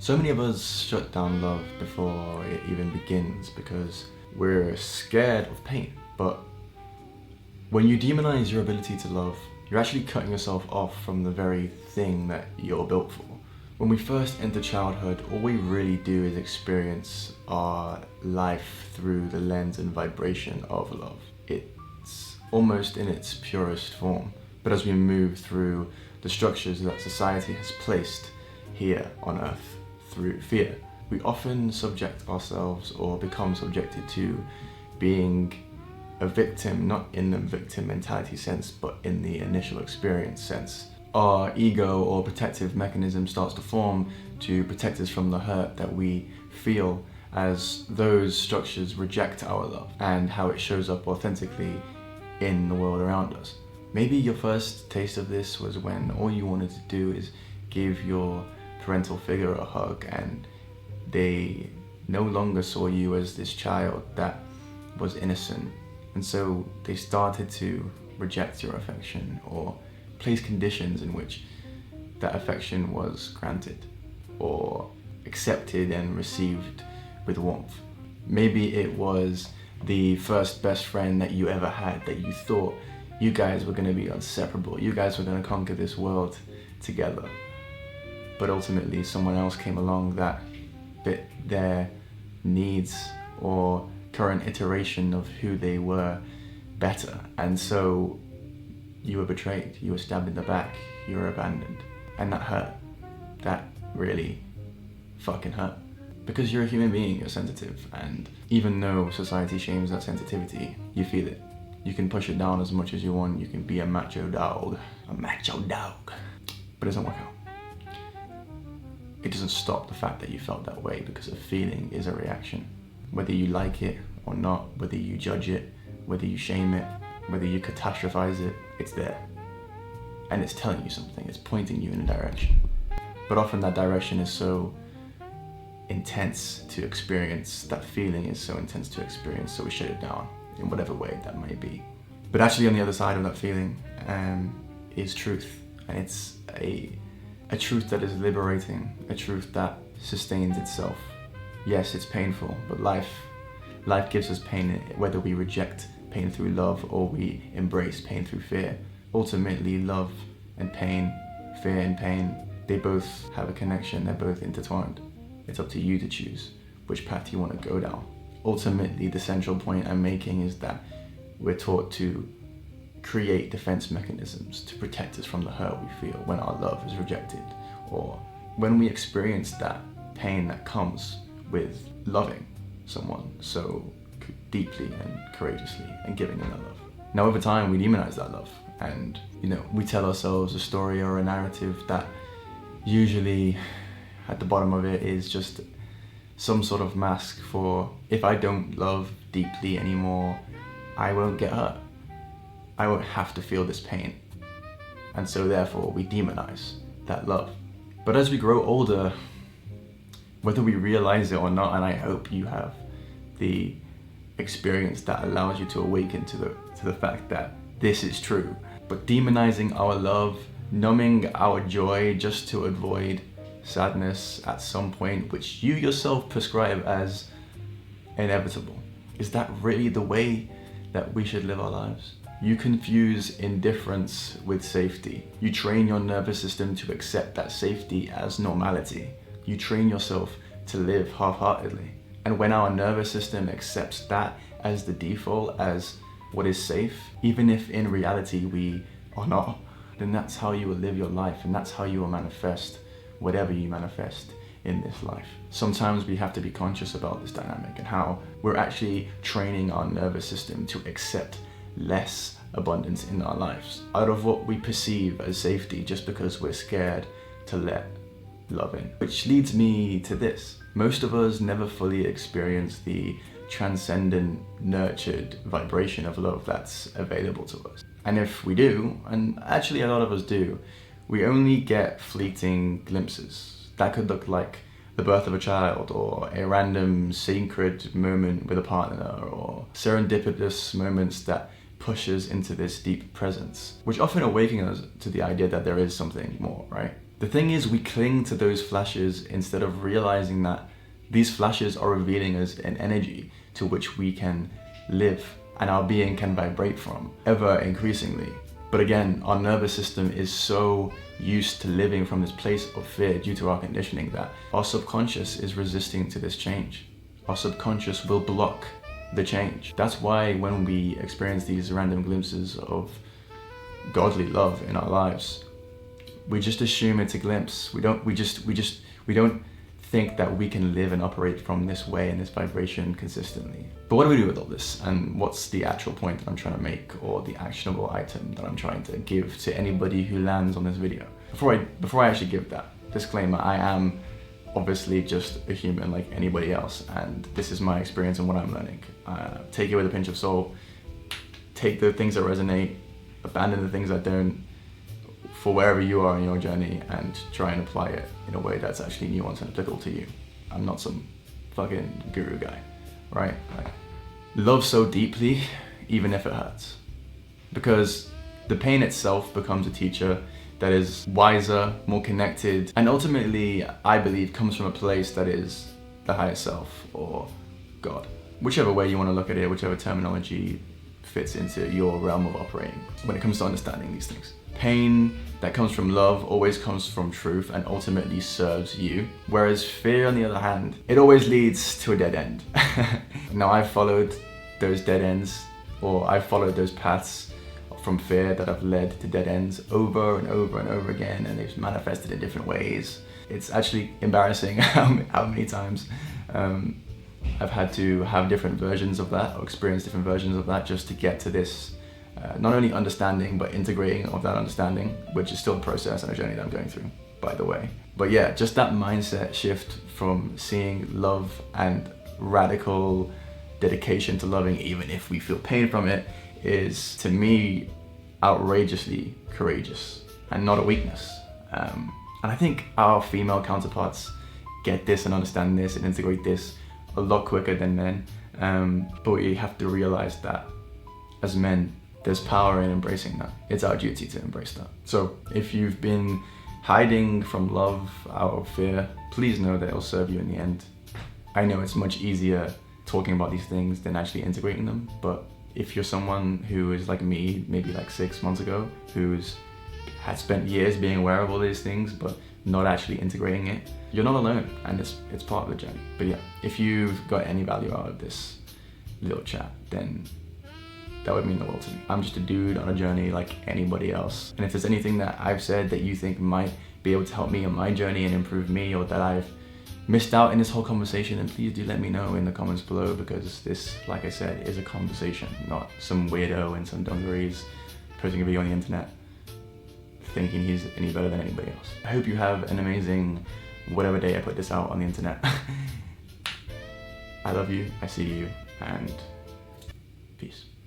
So many of us shut down love before it even begins because we're scared of pain. But when you demonize your ability to love, you're actually cutting yourself off from the very thing that you're built for. When we first enter childhood, all we really do is experience our life through the lens and vibration of love. It's almost in its purest form. But as we move through the structures that society has placed here on earth through fear, we often subject ourselves or become subjected to being a victim, not in the victim mentality sense, but in the initial experience sense. Our ego or protective mechanism starts to form to protect us from the hurt that we feel as those structures reject our love and how it shows up authentically in the world around us. Maybe your first taste of this was when all you wanted to do is give your parental figure a hug and they no longer saw you as this child that was innocent, and so they started to reject your affection or place conditions in which that affection was granted or accepted and received with warmth. Maybe it was the first best friend that you ever had that you thought you guys were going to be inseparable, you guys were going to conquer this world together. But ultimately someone else came along that fit their needs or current iteration of who they were better, and so you were betrayed, you were stabbed in the back, you were abandoned. And that hurt. That really fucking hurt. Because you're a human being, you're sensitive, and even though society shames that sensitivity, you feel it. You can push it down as much as you want, you can be a macho dog, but it doesn't work out. It doesn't stop the fact that you felt that way, because a feeling is a reaction. Whether you like it or not, whether you judge it, whether you shame it, whether you catastrophize it, it's there. And it's telling you something, it's pointing you in a direction. But often that direction is so intense to experience, that feeling is so intense to experience, so we shut it down in whatever way that might be. But actually on the other side of that feeling is truth. And it's a truth that is liberating, a truth that sustains itself. Yes, it's painful, but life gives us pain, whether we reject pain through love or we embrace pain through fear. Ultimately, love and pain, fear and pain, they both have a connection, they're both intertwined. It's up to you to choose which path you want to go down. Ultimately, the central point I'm making is that we're taught to create defense mechanisms to protect us from the hurt we feel when our love is rejected, or when we experience that pain that comes with loving someone so deeply and courageously and giving them that love. Now over time we demonize that love, and we tell ourselves a story or a narrative that usually at the bottom of it is just some sort of mask for, if I don't love deeply anymore, I won't get hurt. I won't have to feel this pain. And so therefore we demonize that love. But as we grow older, whether we realize it or not, and I hope you have the experience that allows you to awaken to the fact that this is true, but demonizing our love, numbing our joy just to avoid sadness at some point, which you yourself prescribe as inevitable, is that really the way that we should live our lives? You confuse indifference with safety. You train your nervous system to accept that safety as normality. You train yourself to live half-heartedly. And when our nervous system accepts that as the default, as what is safe, even if in reality we are not, then that's how you will live your life, and that's how you will manifest whatever you manifest in this life. Sometimes we have to be conscious about this dynamic and how we're actually training our nervous system to accept less abundance in our lives out of what we perceive as safety, just because we're scared to let love in. Which leads me to this. Most of us never fully experience the transcendent, nurtured vibration of love that's available to us. And if we do, and actually a lot of us do, we only get fleeting glimpses. That could look like the birth of a child, or a random sacred moment with a partner, or serendipitous moments that push us into this deep presence, which often awaken us to the idea that there is something more, right? The thing is, we cling to those flashes instead of realizing that these flashes are revealing us an energy to which we can live and our being can vibrate from ever increasingly. But again, our nervous system is so used to living from this place of fear due to our conditioning that our subconscious is resisting to this change. Our subconscious will block the change. That's why when we experience these random glimpses of godly love in our lives, we just assume it's a glimpse. We don't think that we can live and operate from this way and this vibration consistently. But what do we do with all this? And what's the actual point that I'm trying to make, or the actionable item that I'm trying to give to anybody who lands on this video? Before I actually give that disclaimer, I am obviously just a human like anybody else, and this is my experience and what I'm learning. Take it with a pinch of salt. Take the things that resonate, abandon the things that don't, for wherever you are in your journey, and try and apply it in a way that's actually nuanced and applicable to you. I'm not some fucking guru guy, right? Like, love so deeply, even if it hurts. Because the pain itself becomes a teacher that is wiser, more connected, and ultimately, I believe, comes from a place that is the higher self, or God. Whichever way you want to look at it, whichever terminology fits into your realm of operating when it comes to understanding these things. Pain that comes from love always comes from truth and ultimately serves you. Whereas fear, on the other hand, it always leads to a dead end. Now, I've followed those dead ends, or I've followed those paths from fear that have led to dead ends over and over and over again, and they've manifested in different ways. It's actually embarrassing how many times I've had to have different versions of that, or experience different versions of that, just to get to this not only understanding, but integrating of that understanding, which is still a process and a journey that I'm going through, by the way. But yeah, just that mindset shift from seeing love and radical dedication to loving, even if we feel pain from it, is, to me, outrageously courageous and not a weakness. And I think our female counterparts get this and understand this and integrate this a lot quicker than men. But we have to realize that as men, there's power in embracing that. It's our duty to embrace that. So if you've been hiding from love out of fear, please know that it'll serve you in the end. I know it's much easier talking about these things than actually integrating them, but if you're someone who is like me, maybe like 6 months ago, had spent years being aware of all these things, but not actually integrating it, you're not alone, and it's part of the journey. But yeah, if you've got any value out of this little chat, then that would mean the world to me. I'm just a dude on a journey like anybody else. And if there's anything that I've said that you think might be able to help me on my journey and improve me, or that I've missed out in this whole conversation, then please do let me know in the comments below, because this, like I said, is a conversation, not some weirdo in some dungarees posting a video on the internet thinking he's any better than anybody else. I hope you have an amazing whatever day I put this out on the internet. I love you, I see you, and peace.